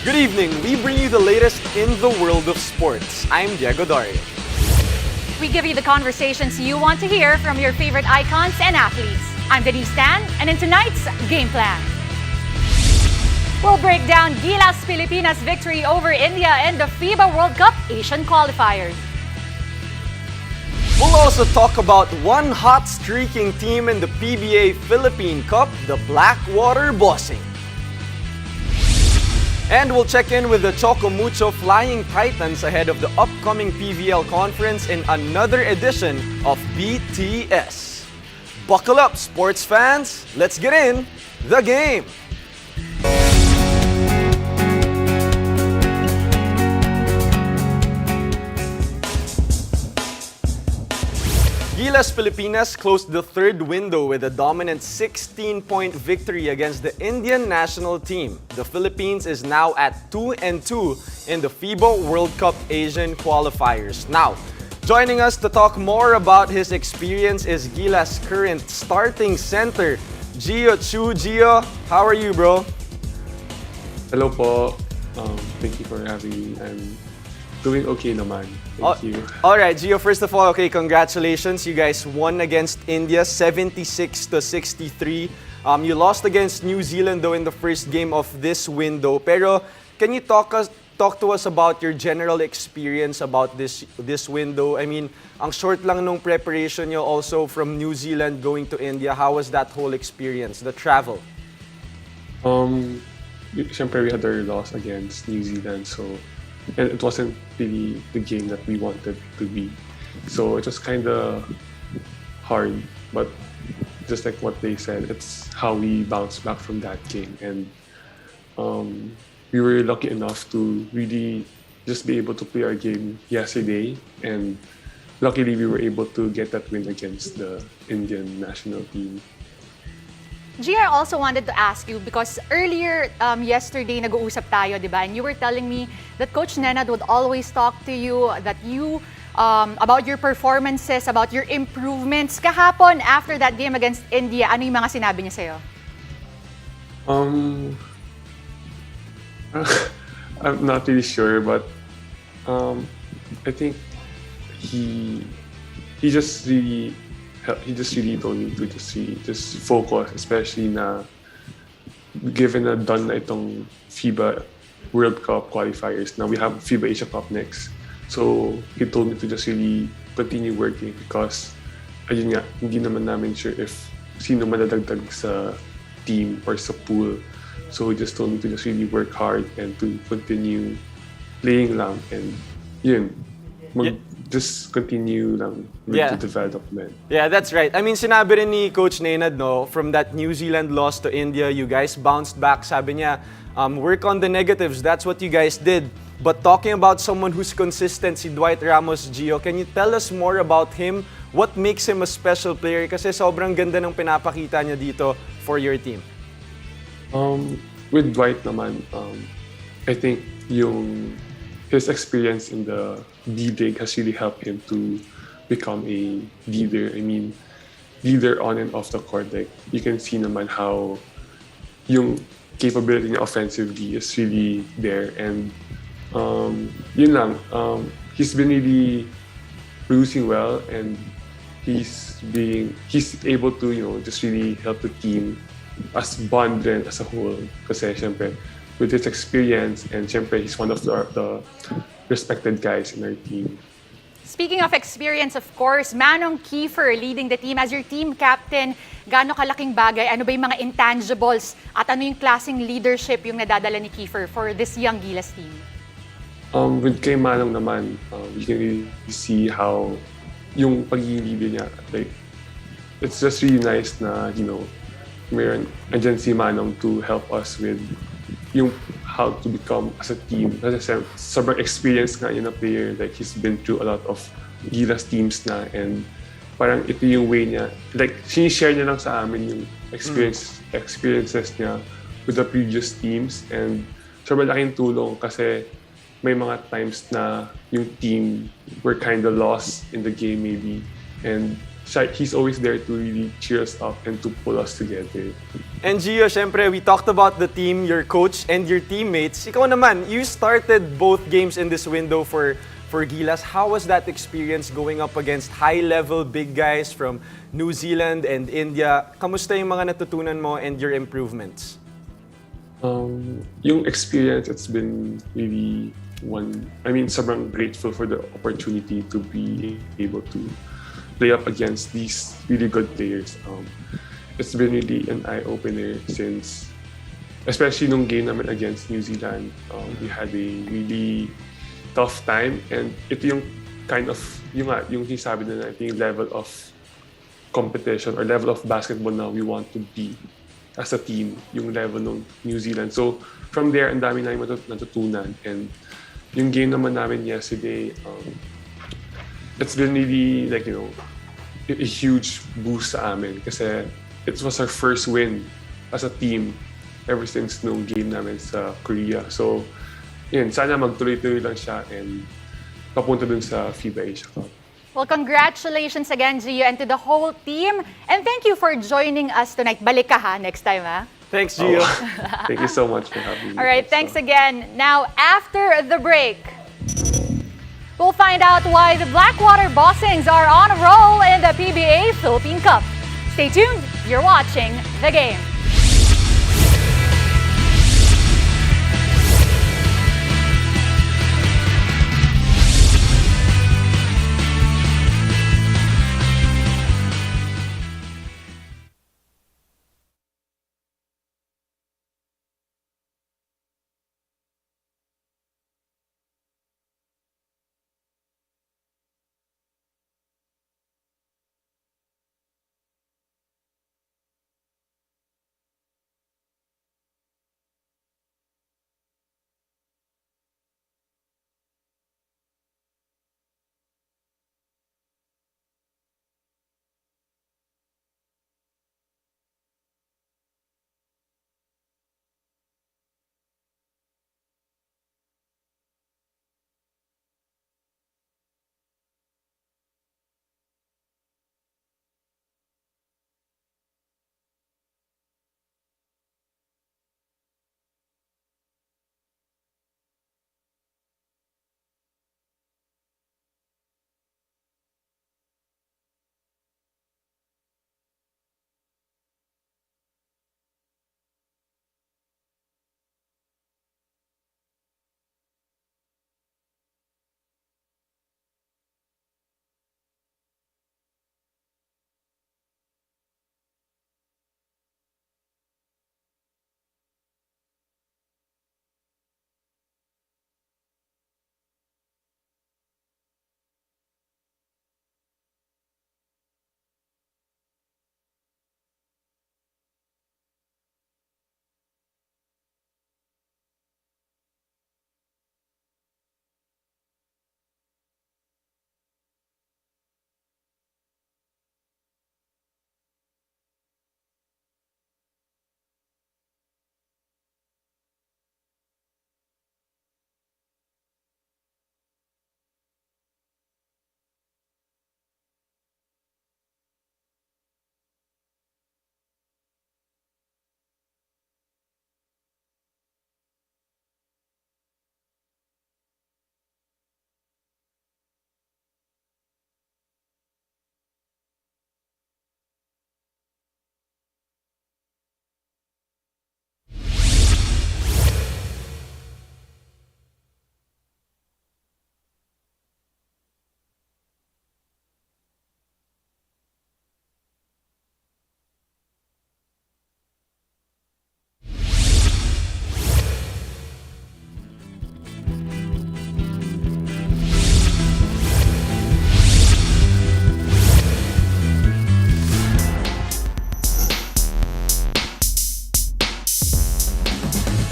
Good evening. We bring you the latest in the world of sports. I'm Diego Dario. We give you the conversations you want to hear from your favorite icons and athletes. I'm Deanna, and in tonight's Game Plan, we'll break down Gilas Pilipinas' victory over India in the FIBA World Cup Asian Qualifiers. We'll also talk about one hot streaking team in the PBA Philippine Cup, the Blackwater Bossing. And we'll check in with the Choco Mucho Flying Titans ahead of the upcoming PVL conference in another edition of BTS. Buckle up, sports fans. Let's get in the game. Gilas Pilipinas closed the third window with a dominant 16-point victory against the Indian national team. The Philippines is now at 2-2 in the FIBA World Cup Asian Qualifiers. Now, joining us to talk more about his experience is Gilas' current starting center, Jio Chua. Jio, how are you, bro? Hello po. Thank you for having me. I'm doing okay naman. Thank you. All right, Gio, first of all, okay, congratulations. You guys won against India 76-63. You lost against New Zealand though in the first game of this window. Pero can you talk to us about your general experience about this window? I mean, ang short lang nung preparation nyo also from New Zealand going to India. How was that whole experience, the travel? Siyempre we had our loss against New Zealand, so and it wasn't really the game that we wanted to be. So it was kind of hard, but just like what they said, it's how we bounced back from that game. And we were lucky enough to really just be able to play our game yesterday. And luckily, we were able to get that win against the Indian national team. I also wanted to ask you because earlier yesterday nag-uusap tayo, di ba? And you were telling me that Coach Nenad would always talk to you that you about your performances, about your improvements. Kahapon after that game against India, ano yung mga sinabi niya sa'yo? I'm not really sure, but I think he just really told me to just focus, especially na given na done na itong FIBA World Cup qualifiers. Now we have FIBA Asia Cup next. So he told me to just really continue working because ayun nga, hindi naman namin sure if sino madadagdag sa team or sa pool. So he just told me to just really work hard and to continue playing lang and yun, just continue lang with the development. Yeah, that's right. I mean, sinabi rin ni Coach Nenad, no, from that New Zealand loss to India, you guys bounced back. Sabi niya, work on the negatives. That's what you guys did. But talking about someone who's consistent, si Dwight Ramos, Gio, can you tell us more about him? What makes him a special player? Kasi sobrang ganda ng pinapakita niya dito for your team. With Dwight naman, I think his experience in the D-League has really helped him to become a leader. I mean, leader on and off the court. Like, you can see naman how yung capability niya offensively is really there. And yun lang, he's been really producing well and he's able to, just really help the team as bond rin as a whole. Kasi syempre, with his experience, and syempre, he's one of the respected guys in our team. Speaking of experience, of course, Manong Kiefer leading the team as your team captain. Gaano kalaking bagay? Ano ba yung mga intangibles? At ano yung klaseng leadership yung nadadala ni Kiefer for this young Gilas team? With kay Manong naman, you can really see how yung pagiging leader niya, like, it's just really nice na, mayroon andyan si Manong to help us with yung how to become as a team. Kasi sobrang experience nga yun na player. Like, he's been through a lot of Gilas teams na and parang ito yung way niya. Like, sinishare niya lang sa amin yung experiences niya with the previous teams and sobrang laking tulong kasi may mga times na yung team were kind of lost in the game maybe and he's always there to really cheer us up and to pull us together. And Gio, syempre, we talked about the team, your coach, and your teammates. Ikaw naman, you started both games in this window for Gilas. How was that experience going up against high-level big guys from New Zealand and India? Kamusta yung mga natutunan mo and your improvements? Yung experience, it's been really sobrang grateful for the opportunity to be able to play up against these really good players. It's been really an eye-opener since, especially nung game naman against New Zealand, we had a really tough time, and ito yung kind of, yung sinasabi na natin, yung level of competition or level of basketball na we want to be as a team, yung level ng New Zealand. So from there, ang dami namin natutunan, and yung game naman namin yesterday, it's been really like, a huge boost sa amin kasi it was our first win as a team ever since nung game namin sa Korea. So yun, sana magtuloy-tuloy lang siya and papunta dun sa FIBA Asia Cup. Well, congratulations again, Gio, and to the whole team. And thank you for joining us tonight. Balik ka ha, next time ha. Thanks, Gio. Thank you so much for having me. All right, thanks again. Now, after the break, we'll find out why the Blackwater Bossings are on a roll in the PBA Philippine Cup. Stay tuned. You're watching The Game.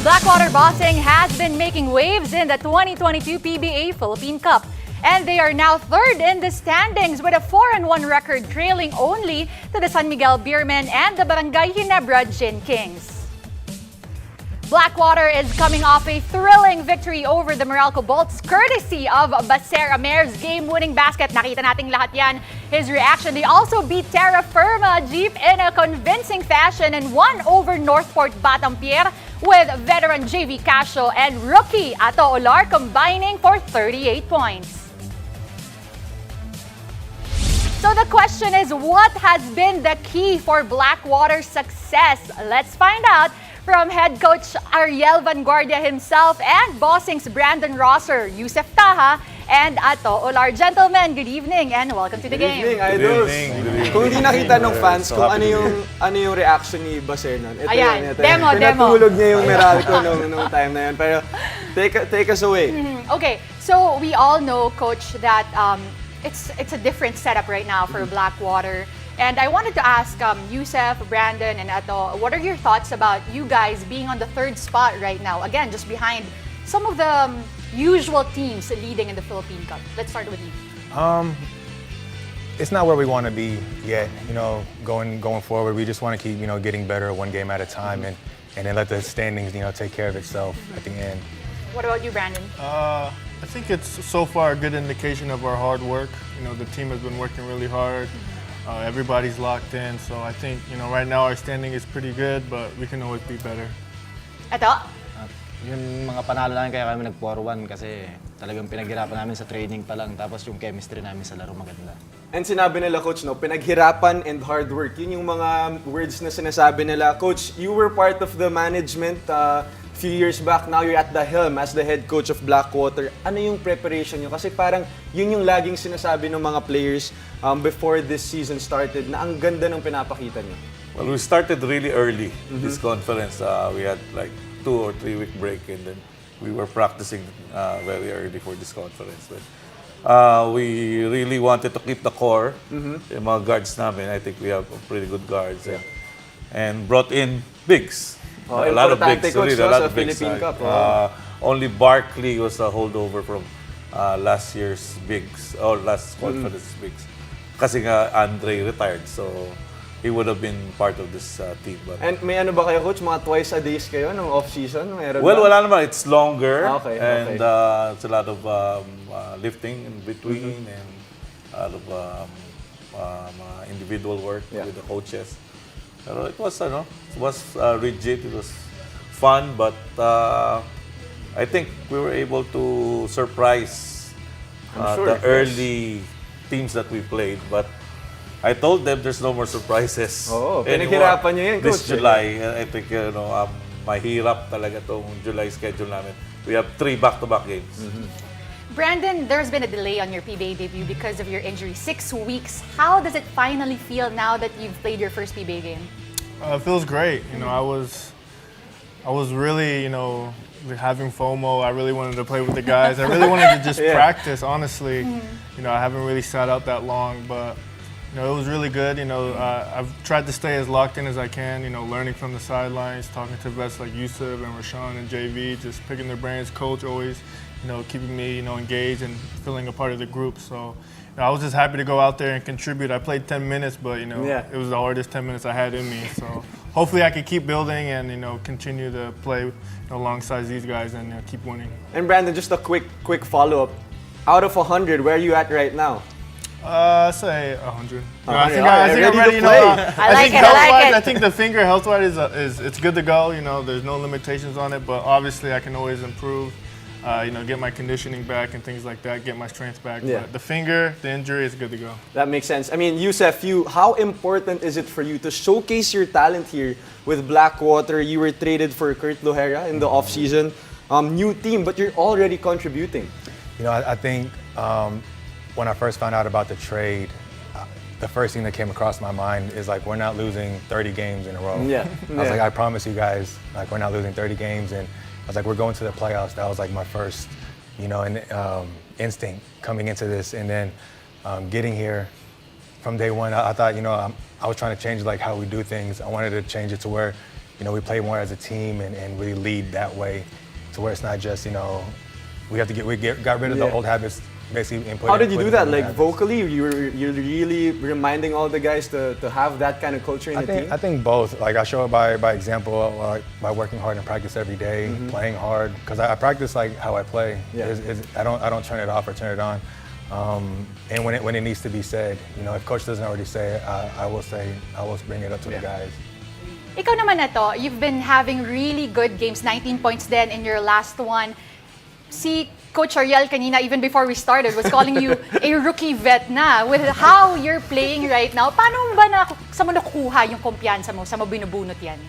Blackwater Bossing has been making waves in the 2022 PBA Philippine Cup. And they are now third in the standings with a 4-1 record, trailing only to the San Miguel Beermen and the Barangay Ginebra Gin Kings. Blackwater is coming off a thrilling victory over the Meralco Bolts courtesy of Baser Amer's game-winning basket. Nakita nating lahat yan. His reaction, they also beat Terra Firma Jeep in a convincing fashion and won over Northport Batampierre with veteran JV Casio and rookie Ato Olar combining for 38 points. So the question is, what has been the key for Blackwater's success? Let's find out from head coach Ariel Vanguardia himself and Bossing's Brandon Rosser, Yusef Taha, and Ato Olar. Gentlemen, good evening and welcome to the game. Good evening, idols. Kung hindi nakita ng fans kung ano yung reaction ni Baser nun. Ito Ayan, ito demo. Pinatulog niya yung Meralco nung time na yun. Pero take us away. Okay, so we all know, Coach, that it's a different setup right now for Blackwater. And I wanted to ask Yusef, Brandon, and Ato, what are your thoughts about you guys being on the third spot right now? Again, just behind some of the usual teams leading in the Philippine Cup. Let's start with you. It's not where we want to be yet. Going forward, we just want to keep getting better one game at a time, and then let the standings take care of itself at the end. What about you, Brandon? I think it's so far a good indication of our hard work. The team has been working really hard. Everybody's locked in, so I think right now our standing is pretty good, but we can always be better. Ato? Yung mga panalo namin kaya kami nag-4-1 kasi talagang pinaghirapan namin sa training pa lang, tapos yung chemistry namin sa laro maganda. And sinabi nila, Coach, pinaghirapan and hard work. Yun yung mga words na sinasabi nila. Coach, you were part of the management few years back. Now you're at the helm as the head coach of Blackwater. Ano yung preparation nyo? Kasi parang yun yung laging sinasabi ng mga players before this season started na ang ganda ng pinapakita nyo. Well, we started really early this conference. We had like 2 or 3 week break, and then we were practicing very early for this conference. But we really wanted to keep the core. Yung mga guards namin, I think we have pretty good guards. And brought in bigs. A lot of bigs. Coach, Really, a lot sa of bigs. Philippine Cup. Only Barkley was a holdover from last year's bigs, or last conference bigs. Kasi nga Andre retired, so he would have been part of this team. But And may ano ba kayo, Coach? Mga twice a days kayo ng off-season? Meron well, ba? wala naman. It's longer. Okay, and it's a lot of lifting in between and a lot of individual work with the coaches. Pero it was rigid. It was fun, but I think we were able to surprise the early teams that we played. But I told them there's no more surprises pinaghirapan nyo yan, this Coach. July. I think mahirap talaga tong July schedule namin. We have 3 back-to-back games. Brandon, there's been a delay on your PBA debut because of your injury. 6 weeks. How does it finally feel now that you've played your first PBA game? It feels great. I was really having FOMO. I really wanted to play with the guys. I really wanted to just practice. Honestly, I haven't really sat out that long, but it was really good. I've tried to stay as locked in as I can. Learning from the sidelines, talking to vets like Yusuf and Rashawn and JV, just picking their brains. Coach always, keeping me, engaged and feeling a part of the group. So, I was just happy to go out there and contribute. I played 10 minutes, but it was the hardest 10 minutes I had in me. So, hopefully, I could keep building and continue to play alongside these guys and keep winning. And Brandon, just a quick follow-up. Out of 100, where are you at right now? Say 100. I think I'm ready. I like it. I think the finger health-wise is it's good to go. There's no limitations on it, but obviously I can always improve. Get my conditioning back and things like that, get my strength back. Yeah. But the finger, the injury is good to go. That makes sense. I mean, Yusef, how important is it for you to showcase your talent here with Blackwater? You were traded for Kurt Lohera in the off-season. New team, but you're already contributing. I think when I first found out about the trade, the first thing that came across my mind is like, we're not losing 30 games in a row. Yeah. I was like, I promise you guys, like, we're not losing 30 games. And I was like, we're going to the playoffs. That was like my first, instinct coming into this. And then getting here from day one, I thought, I was trying to change like how we do things. I wanted to change it to where, we play more as a team and really lead that way, to where it's not just, we got rid of the old habits basically input. How did you do that? Like habits. vocally, you're really reminding all the guys to have that kind of culture in the team. I think both. Like I show it by example, by working hard in practice every day, playing hard. Because I practice like how I play. Yeah. I don't turn it off or turn it on. And when it needs to be said, if coach doesn't already say it, I will bring it up to the guys. Ikaw naman na to, you've been having really good games, 19 points then in your last one. Si Coach Ariel kanina, even before we started, was calling you a rookie vet na. With how you're playing right now, paano mo nakukuha yung kumpiyansa mo? Sa mo binubunot yan?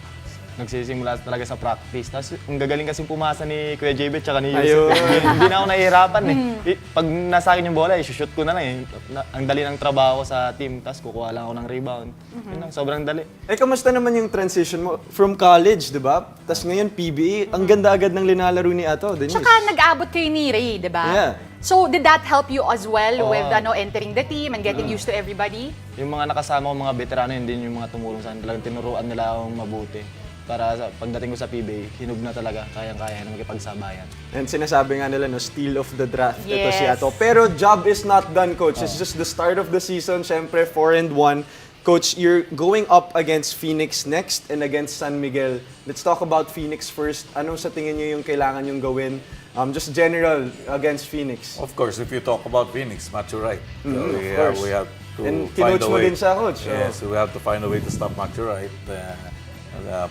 Nagsisimula talaga sa practice. Tapos ang gagaling kasi pumasa ni Kuya JB tsaka ni Ayun. Yusuf. Hindi na ako nahihirapan eh. Pag nasa akin yung bola, shoot ko na lang eh. Ang dali ng trabaho sa team, tapos kukuha lang ako ng rebound. Yun lang, sobrang dali. Kamusta naman yung transition mo from college, di ba? Tapos ngayon PBA, ang ganda agad ng linalaro ni Ato, Denise. Tsaka nag-abot kayo ni Ray, di ba? Yeah. So, did that help you as well with entering the team and getting used to everybody? Yung mga nakasama ko, mga veterano, yun din yung mga tumulong sa akin. Talagang tinuruan nila akong mabuti. Para pagdating ko sa PBA, hinug na talaga, kayang-kaya na makipagsabayan. And sinasabi nga nila, steal of the draft. Ito si Yes. Ato. Pero job is not done, Coach. It's just the start of the season. Siyempre, 4-1. Coach, you're going up against Phoenix next and against San Miguel. Let's talk about Phoenix first. Anong sa tingin niyo yung kailangan yung gawin? Just general against Phoenix. Of course, if you talk about Phoenix, Macho right. So course. we have to And find kinoach a mo way. din siya, Coach. Yes, we have to find a way to stop Macho right.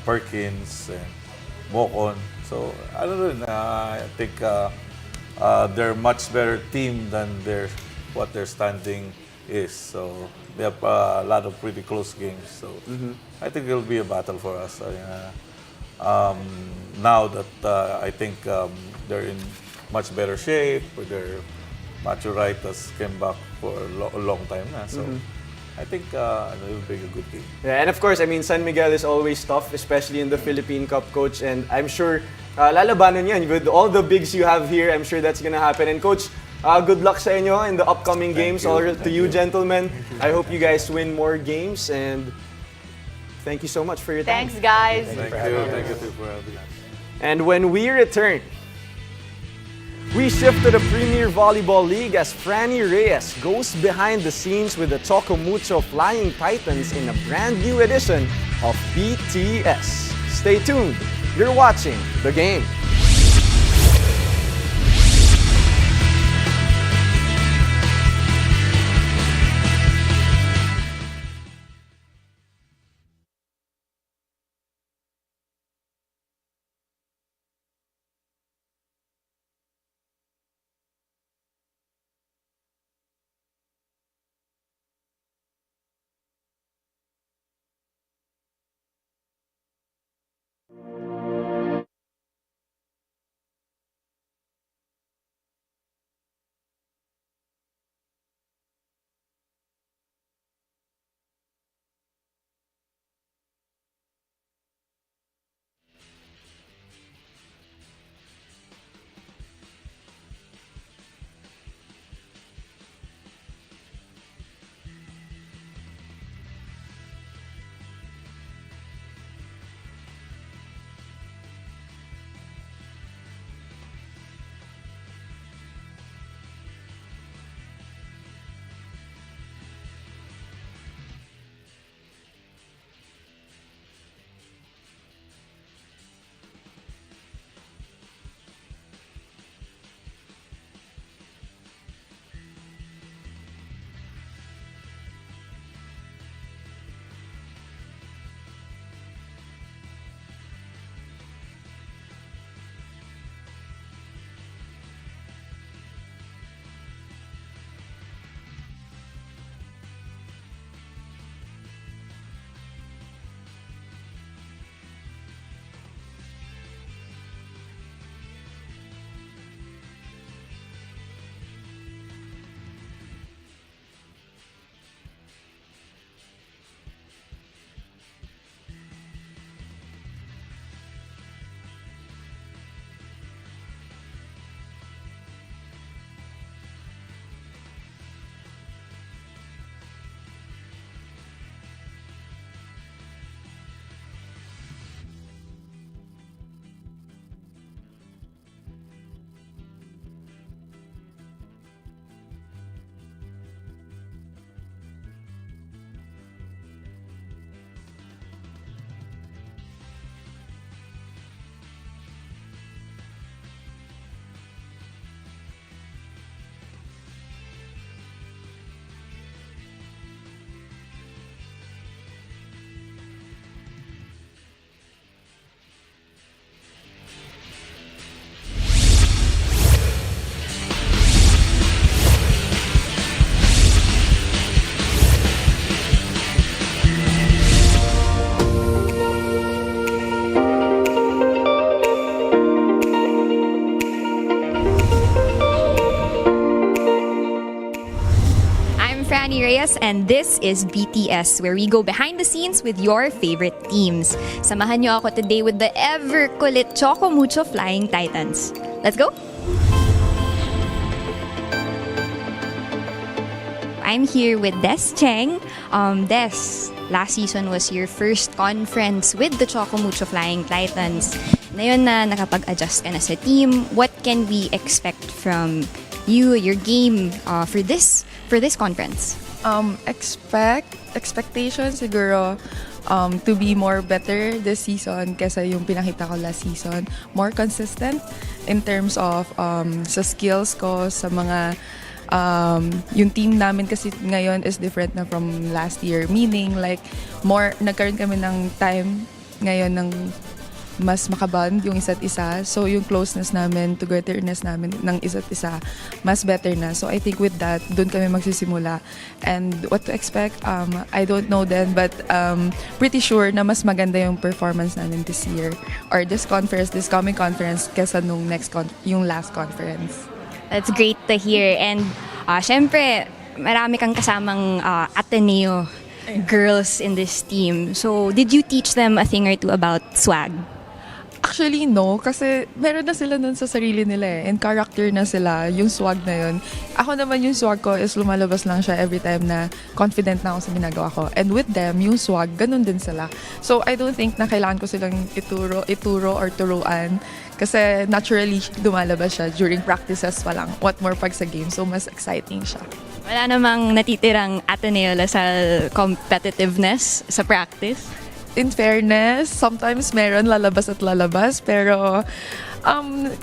Perkins and Mocon. So I don't know. I think they're much better team than what their standing is. So they have a lot of pretty close games. So I think it'll be a battle for us. Now that I think they're in much better shape, their Macho Right has came back for a long time now. So I think it'll be a good game. Yeah, and of course, I mean, San Miguel is always tough, especially in the Philippine Cup, Coach. And I'm sure lalabanan yan. With all the bigs you have here, I'm sure that's gonna happen. And Coach, good luck sa inyo in the upcoming games. you. All to Thank you, you. gentlemen. I hope you guys win more games. And thank you so much for your time. Thanks, guys. Thank you too for having us. And when we return, we shift to the Premier Volleyball League as Franny Reyes goes behind the scenes with the Choco Mucho Flying Titans in a brand new edition of BTS. Stay tuned. You're watching The Game. Jenny Reyes, and this is BTS, where we go behind the scenes with your favorite teams. Samahan niyo ako today with the ever-kulit Choco Mucho Flying Titans. Let's go! I'm here with Des Cheng. Des, last season was your first conference with the Choco Mucho Flying Titans. Ngayon na nakapag-adjust ka na sa team, what can we expect from you, your game for this conference? Expectations siguro to be more better this season kesa yung pinakita ko last season. More consistent in terms of sa skills ko, sa mga yung team namin kasi ngayon is different na from last year. Meaning like nagkaroon kami ng time ngayon ng mas makabond yung isa't isa. So yung closeness namin, togetherness namin ng isa't isa, mas better na. So I think with that, dun kami magsisimula. And what to expect, I don't know then, but pretty sure na mas maganda yung performance namin this year or this coming conference kesa nung yung last conference. That's great to hear. And syempre, marami kang kasamang Ateneo girls in this team. So did you teach them a thing or two about swag? Actually, no. Kasi meron na sila nun sa sarili nila eh. And character na sila. Yung swag na yun. Ako naman yung swag ko is lumalabas lang siya every time na confident na ako sa ginagawa ko. And with them, yung swag, ganun din sila. So, I don't think na kailangan ko silang ituro or turuan. Kasi naturally, lumalabas siya during practices pa lang. What more pag sa game. So, mas exciting siya. Wala namang natitirang Ateneo Lasal competitiveness sa practice? In fairness, sometimes meron lalabas. Pero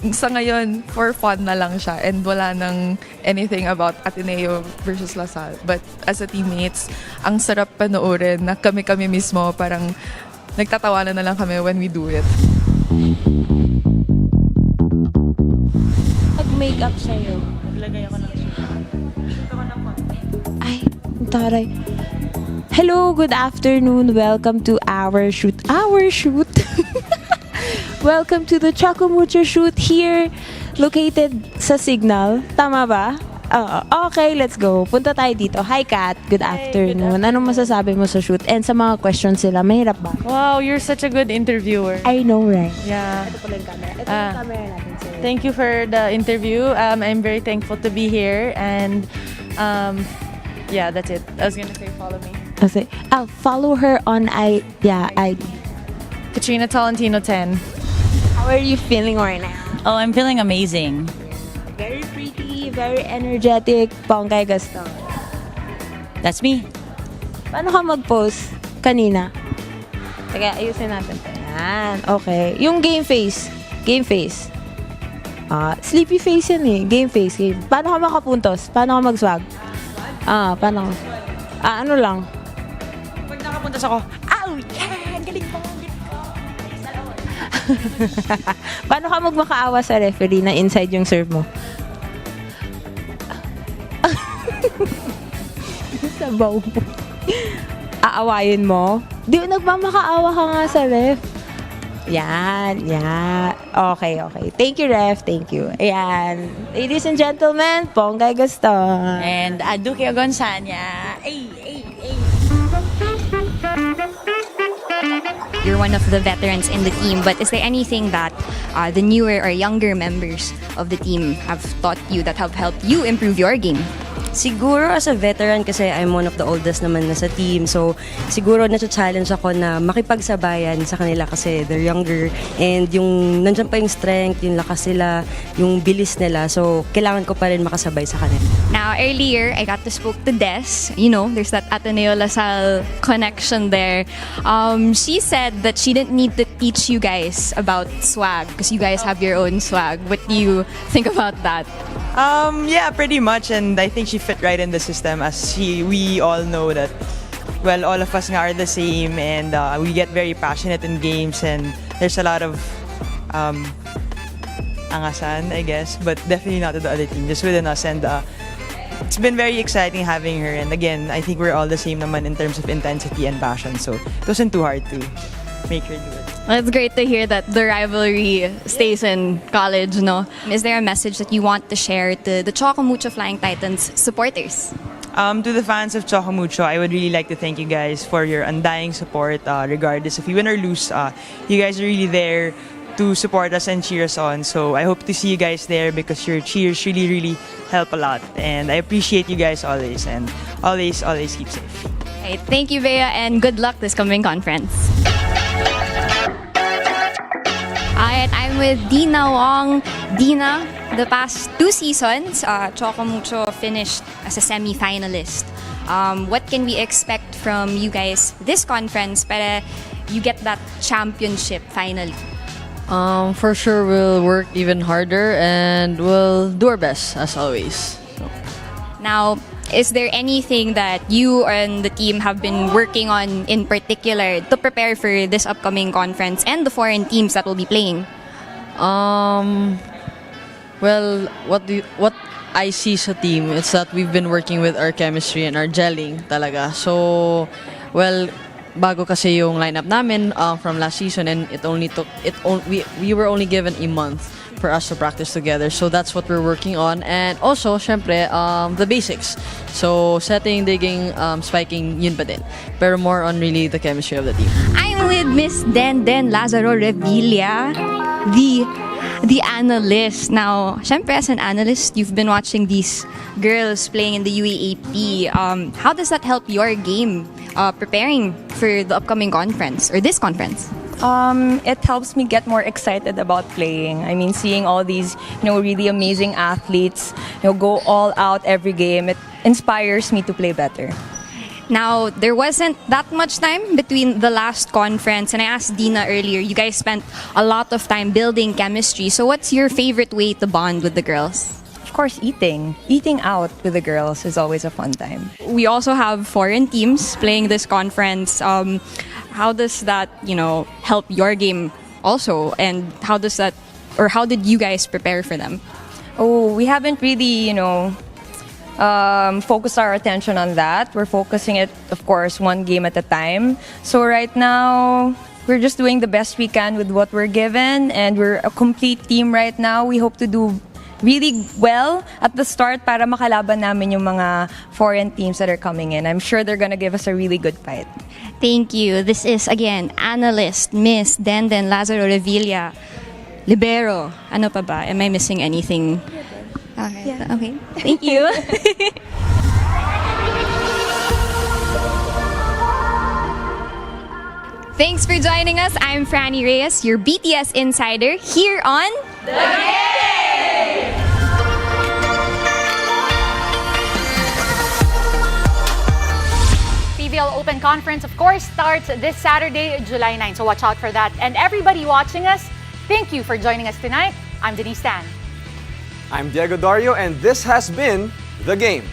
sa ngayon, for fun na lang siya. And wala nang anything about Ateneo versus Lasal. But as a teammates, ang sarap panoorin na kami mismo parang nagtatawanan na lang kami when we do it. Mag-makeup sa'yo. Naglagay ako ng shoot. Ay, taray. Hello, good afternoon. Welcome to our shoot. Welcome to the Choco Mucho shoot here, located sa Signal. Tama ba? Okay, let's go. Punta tayo dito. Hi, Kat. Good afternoon. Anong masasabi mo sa shoot? And sa mga questions sila, mahirap ba? Wow, you're such a good interviewer. I know, right? Yeah. Ito pala yung camera. Ito yung camera natin. Sir. Thank you for the interview. I'm very thankful to be here. And yeah, that's it. I was gonna say follow me. Kasi, follow her on IG. Katrina Tolentino 10. How are you feeling right now? Oh, I'm feeling amazing. Very pretty, very energetic, Pongkay Gaston. That's me. Paano ka mag-post kanina? Teka, ayusin natin. Ayan, okay. Yung game face. Sleepy face yan eh. Game face. Paano ka makapuntos? Paano ka mag-swag? Paano ka? Ano lang? Pag nakapuntas ako, Oh, yeah! Galing ko! Paano ka magmakaawa sa referee na inside yung serve mo? Sabaw mo. Aawayin mo? Di nagmamakaawa ka nga sa ref. Yan. Okay. Thank you, ref. Thank you. Ayan. Ladies and gentlemen, Ponggay Gaston. And Aduke Gonzanya. You're one of the veterans in the team, but is there anything that the newer or younger members of the team have taught you that have helped you improve your game? Siguro as a veteran kasi I'm one of the oldest naman na sa team. So siguro na-challenge ako na makipagsabayan sa kanila kasi they're younger and yung nandiyan pa yung strength, yung lakas nila, yung bilis nila. So kailangan ko pa rin makasabay sa kanila. Now, earlier, I got to spoke to Des. You know, there's that Ateneo Lasal connection there. She said that she didn't need to teach you guys about swag because you guys have your own swag. What do you think about that? Yeah, pretty much, and I think she fit right in the system as we all know that, well, all of us nga are the same, and we get very passionate in games, and there's a lot of angasan, I guess, but definitely not to the other team, just within us, and it's been very exciting having her, and again, I think we're all the same naman in terms of intensity and passion, so it wasn't too hard to make her do it. Well, it's great to hear that the rivalry stays in college, no? Is there a message that you want to share to the Choco Mucho Flying Titans supporters? To the fans of Choco Mucho, I would really like to thank you guys for your undying support, regardless if we win or lose. You guys are really there to support us and cheer us on. So I hope to see you guys there because your cheers really, really help a lot. And I appreciate you guys always, and always keep safe. Right, thank you, Bea, and good luck this coming conference. Alright, I'm with Deanna Wong. Deanna, the past 2 seasons, Choco Mucho finished as a semi-finalist. What can we expect from you guys this conference para you get that championship finally? For sure, we'll work even harder and we'll do our best as always. Now, is there anything that you and the team have been working on in particular to prepare for this upcoming conference and the foreign teams that will be playing? Well, what I see sa team is that we've been working with our chemistry and our gelling talaga. So, well, bago kasi yung lineup namin from last season, and we were only given a month for us to practice together. So that's what we're working on. And also, syempre, the basics. So setting, digging, spiking, yun pa din. Pero more on really the chemistry of the team. I'm with Miss Den Lazaro Revilla, the analyst. Now, syempre as an analyst, you've been watching these girls playing in the UAAP. How does that help your game preparing for the upcoming conference or this conference? It helps me get more excited about playing. I mean, seeing all these, really amazing athletes, go all out every game, it inspires me to play better. Now, there wasn't that much time between the last conference, and I asked Deanna earlier, you guys spent a lot of time building chemistry. So what's your favorite way to bond with the girls? Of course, eating. Eating out with the girls is always a fun time. We also have foreign teams playing this conference. How does that, help your game also? And how did you guys prepare for them? Oh, we haven't really, focused our attention on that. We're focusing it, of course, one game at a time. So right now, we're just doing the best we can with what we're given, and we're a complete team right now. We hope to do really well at the start para makalaban namin yung mga foreign teams that are coming in. I'm sure they're gonna give us a really good fight. Thank you. This is, again, analyst Miss Den Lazaro Revilla. Libero. Ano pa ba? Am I missing anything? Okay. Yeah. Okay. Thank you. Thanks for joining us. I'm Franny Reyes, your BTS insider, here on The Game! PBL Open Conference, of course, starts this Saturday, July 9. So watch out for that. And everybody watching us, thank you for joining us tonight. I'm Denise Tan. I'm Diego Dario, and this has been The Game.